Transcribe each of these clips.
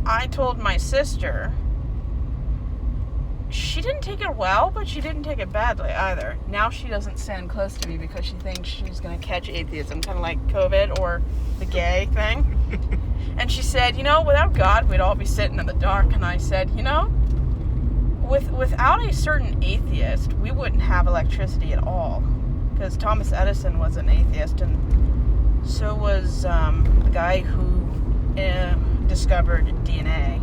I told my sister. She didn't take it well, but she didn't take it badly either. Now she doesn't stand close to me because she thinks she's going to catch atheism, kind of like COVID or the gay thing. And she said, without God, we'd all be sitting in the dark. And I said, without a certain atheist, we wouldn't have electricity at all. Because Thomas Edison was an atheist, and so was the guy who discovered DNA.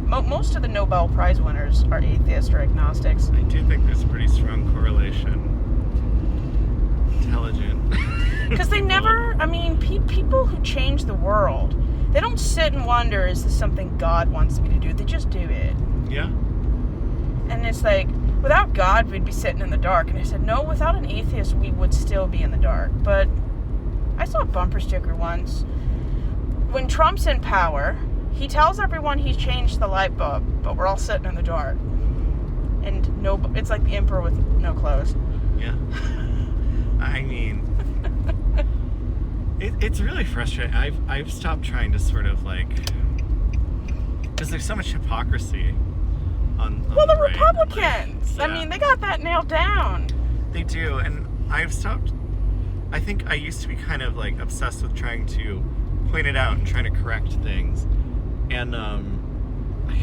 Most of the Nobel Prize winners are atheists or agnostics. I do think there's a pretty strong correlation. Intelligent. Because they never, people who change the world, they don't sit and wonder, is this something God wants me to do? They just do it. Yeah. And it's like, without God, we'd be sitting in the dark. And I said, no, without an atheist, we would still be in the dark. But I saw a bumper sticker once. When Trump's in power, he tells everyone he's changed the light bulb, but we're all sitting in the dark. And it's like the emperor with no clothes. Yeah. It's really frustrating. I've stopped trying to sort of because there's so much hypocrisy on the right. Republicans. Yeah. They got that nailed down. They do, and I've stopped. I think I used to be kind of obsessed with trying to point it out and trying to correct things. And I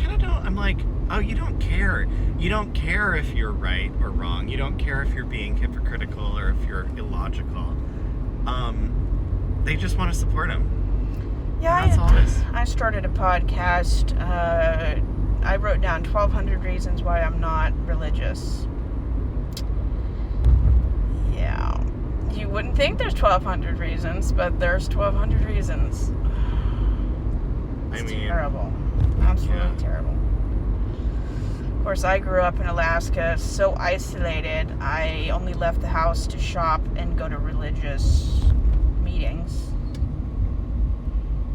kind of don't. I'm like, oh, you don't care. You don't care if you're right or wrong. You don't care if you're being hypocritical or if you're illogical. They just want to support him. Yeah, that's all it is. I started a podcast. I wrote down 1,200 reasons why I'm not religious. Yeah, you wouldn't think there's 1,200 reasons, but there's 1,200 reasons. It's terrible. Absolutely terrible. Of course, I grew up in Alaska, so isolated. I only left the house to shop and go to religious meetings.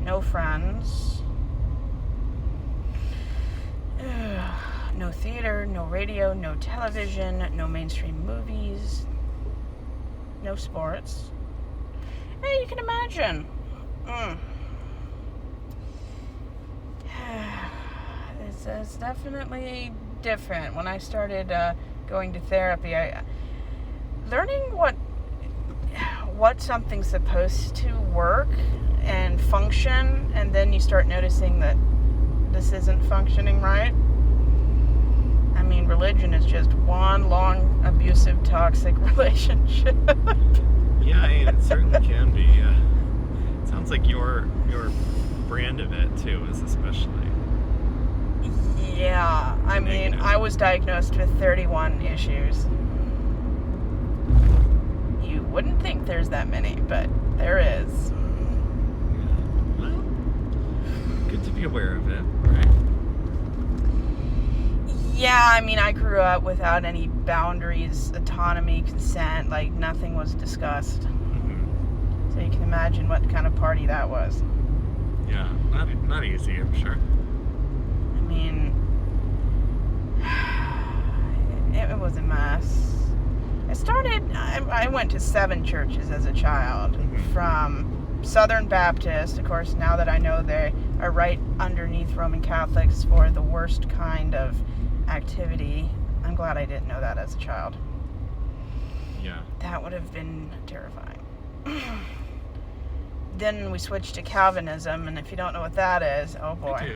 No friends. No theater, no radio, no television, no mainstream movies, no sports. Hey, you can imagine. It's definitely different. When I started going to therapy, learning what something's supposed to work and function, and then you start noticing that this isn't functioning right. Religion is just one long, abusive, toxic relationship. Yeah, it certainly can be. It sounds like your brand of it too is especially. Yeah, I was diagnosed with 31 issues. You wouldn't think there's that many, but there is. Yeah. Well, good to be aware of it, right? Yeah, I grew up without any boundaries, autonomy, consent, nothing was discussed. Mm-hmm. So you can imagine what kind of party that was. Yeah, not easy, I'm sure. It was a mess. I went to 7 churches as a child, from Southern Baptist, of course, now that I know they are right underneath Roman Catholics for the worst kind of activity. I'm glad I didn't know that as a child. Yeah. That would have been terrifying. Then we switched to Calvinism, and if you don't know what that is, oh boy.